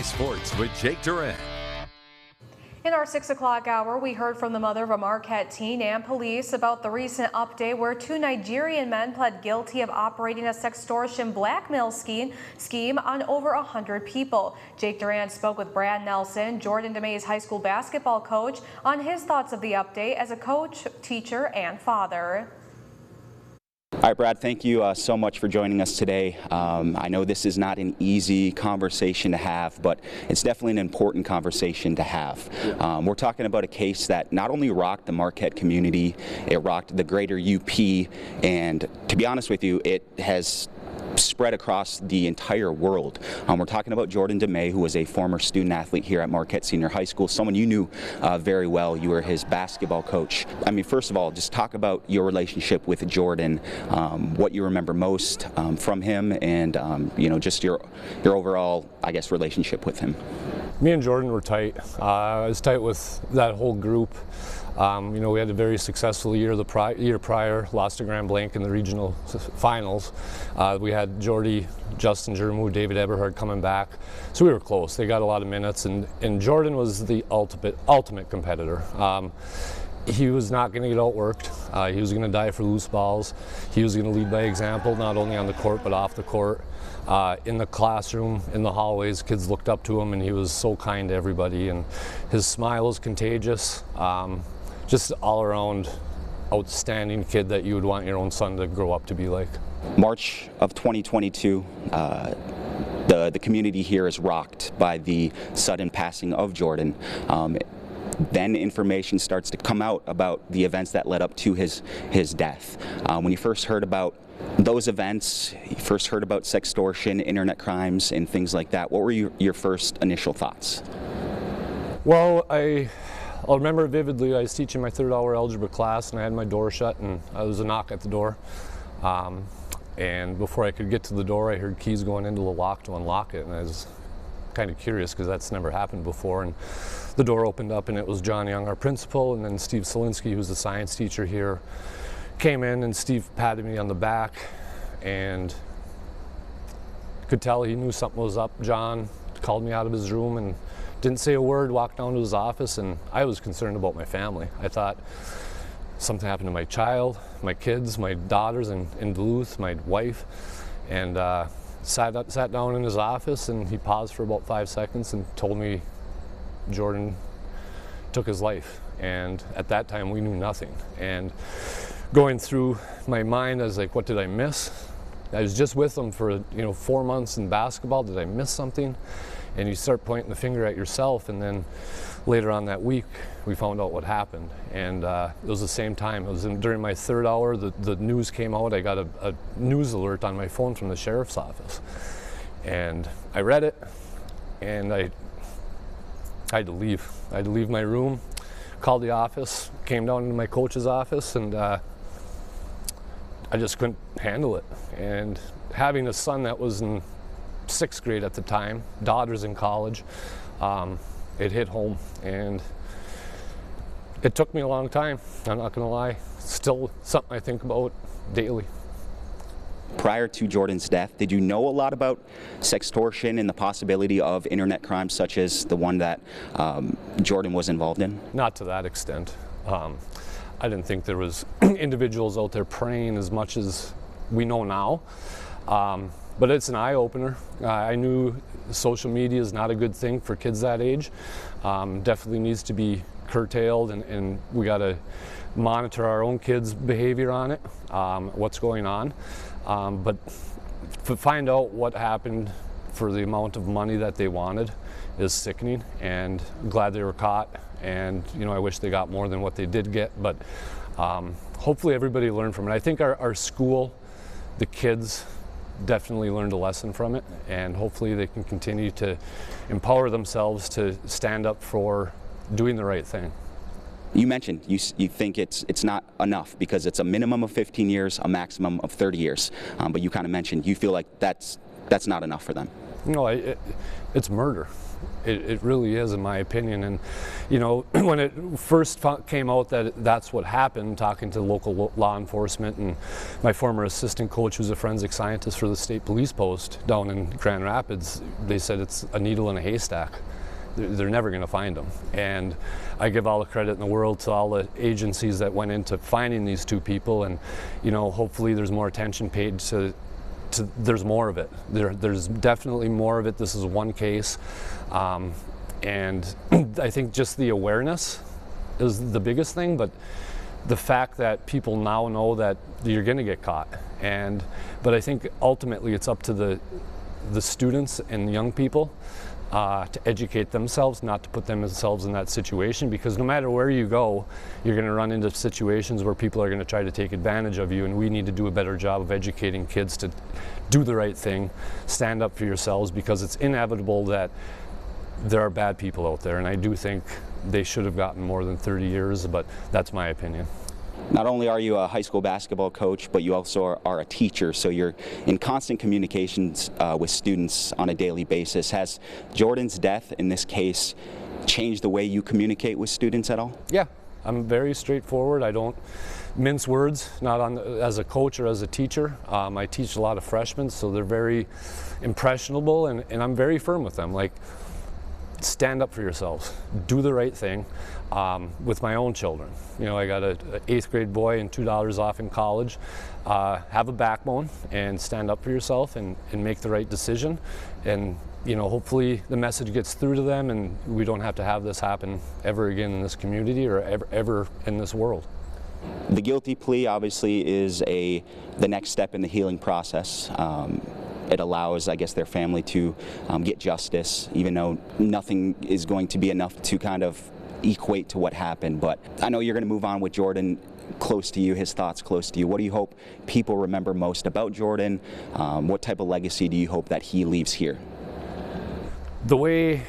Sports with Jake Durant. In our 6 o'clock hour, we heard from the mother of a Marquette teen and police about the recent update where 2 Nigerian men pled guilty of operating a sextortion blackmail scheme on over 100 people. Jake Durant spoke with Brad Nelson, Jordan Demay's high school basketball coach, on his thoughts of the update as a coach, teacher, and father. All right, Brad, thank you so much for joining us today. I know this is not an easy conversation to have, but it's definitely an important conversation to have. We're talking about a case that not only rocked the Marquette community, it rocked the greater UP, and to be honest with you, it has spread across the entire world. We're talking about Jordan Demay, who was a former student athlete here at Marquette Senior High School, someone you knew very well. You were his basketball coach. I mean, first of all, just talk about your relationship with Jordan, what you remember most from him, and you know, just your overall, I guess, relationship with him. Me and Jordan were tight. I was tight with that whole group. You know, we had a very successful year year prior, lost to Grand Blanc in the regional finals. We had Jordy, Justin Jermu, David Eberhard coming back, so we were close. They got a lot of minutes, and Jordan was the ultimate competitor. He was not going to get outworked. He was going to die for loose balls. He was going to lead by example, not only on the court but off the court. In the classroom, in the hallways, kids looked up to him, and he was so kind to everybody, and his smile was contagious. Just all around outstanding kid that you would want your own son to grow up to be like. March of 2022, the community here is rocked by the sudden passing of Jordan. Then information starts to come out about the events that led up to his death. When you first heard about those events, you first heard about sextortion, internet crimes, and things like that, what were your first initial thoughts? Well, I'll remember vividly. I was teaching my 3rd hour algebra class, and I had my door shut, and there was a knock at the door. And before I could get to the door, I heard keys going into the lock to unlock it, and I was kind of curious because that's never happened before. And the door opened up, and it was John Young, our principal, and then Steve Solinsky, who's the science teacher here, came in, and Steve patted me on the back, and could tell he knew something was up. John called me out of his room and didn't say a word, walked down to his office, and I was concerned about my family. I thought something happened to my child, my kids, my daughters in Duluth, my wife, and sat down in his office, and he paused for about 5 seconds and told me Jordan took his life. And at that time we knew nothing. And going through my mind, I was like, what did I miss? I was just with him for 4 months in basketball. Did I miss something? And you start pointing the finger at yourself, and then later on that week we found out what happened. And it was the same time. It was during my 3rd hour, the news came out. I got a news alert on my phone from the sheriff's office, and I read it, and I had to leave. I had to leave my room, called the office, came down to my coach's office, and I just couldn't handle it. And having a son that was in 6th grade at the time, daughters in college, it hit home, and it took me a long time. I'm not gonna lie. It's still something I think about daily. Prior to Jordan's death, did you know a lot about sextortion and the possibility of internet crimes such as the one that Jordan was involved in? Not to that extent. I didn't think there was individuals out there preying as much as we know now. But it's an eye-opener. I knew social media is not a good thing for kids that age. Definitely needs to be curtailed, and we got to monitor our own kids' behavior on it, what's going on. But to find out what happened for the amount of money that they wanted is sickening, and I'm glad they were caught. And I wish they got more than what they did get, but hopefully everybody learned from it. I think our school, the kids, definitely learned a lesson from it, and hopefully they can continue to empower themselves to stand up for doing the right thing. You mentioned you think it's not enough because it's a minimum of 15 years, a maximum of 30 years, but you kind of mentioned you feel like that's not enough for them. No, it's murder. It really is, in my opinion. And you know, when it first came out that that's what happened, talking to local law enforcement and my former assistant coach, who's a forensic scientist for the state police post down in Grand Rapids, they said it's a needle in a haystack. They're never going to find them. And I give all the credit in the world to all the agencies that went into finding these two people, and you know, hopefully there's more attention paid to there's more of it. There's definitely more of it. This is one case, and I think just the awareness is the biggest thing, but the fact that people now know that you're going to get caught. But I think ultimately it's up to the students and young people to educate themselves, not to put themselves in that situation, because no matter where you go, you're going to run into situations where people are going to try to take advantage of you, and we need to do a better job of educating kids to do the right thing, stand up for yourselves, because it's inevitable that there are bad people out there, and I do think they should have gotten more than 30 years, but that's my opinion. Not only are you a high school basketball coach, but you also are a teacher, so you're in constant communications with students on a daily basis. Has Jordan's death, in this case, changed the way you communicate with students at all? Yeah, I'm very straightforward. I don't mince words, not as a coach or as a teacher. I teach a lot of freshmen, so they're very impressionable, and I'm very firm with them. Like, stand up for yourselves, do the right thing. With my own children, you know, I got an 8th grade boy and $2 off in college. Have a backbone and stand up for yourself and make the right decision. And you know, hopefully the message gets through to them, and we don't have to have this happen ever again in this community or ever in this world. The guilty plea obviously is the next step in the healing process. It allows, I guess, their family to get justice, even though nothing is going to be enough to kind of equate to what happened. But I know you're going to move on with Jordan close to you, his thoughts close to you. What do you hope people remember most about Jordan? What type of legacy do you hope that he leaves here? The way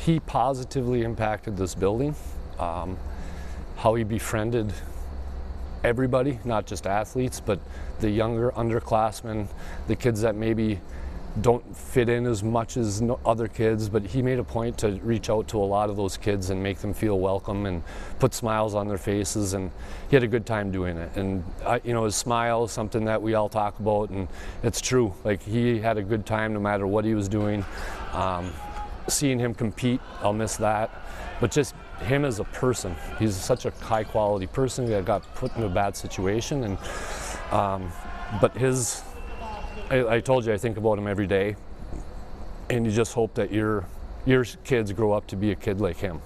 he positively impacted this building, how he befriended everybody, not just athletes, but the younger underclassmen, the kids that maybe don't fit in as much as other kids, but he made a point to reach out to a lot of those kids and make them feel welcome and put smiles on their faces, and he had a good time doing it. And you know, his smile is something that we all talk about, and it's true. Like, he had a good time no matter what he was doing. Seeing him compete, I'll miss that, but just him as a person, he's such a high quality person that got put in a bad situation. And but I told you, I think about him every day, and you just hope that your kids grow up to be a kid like him.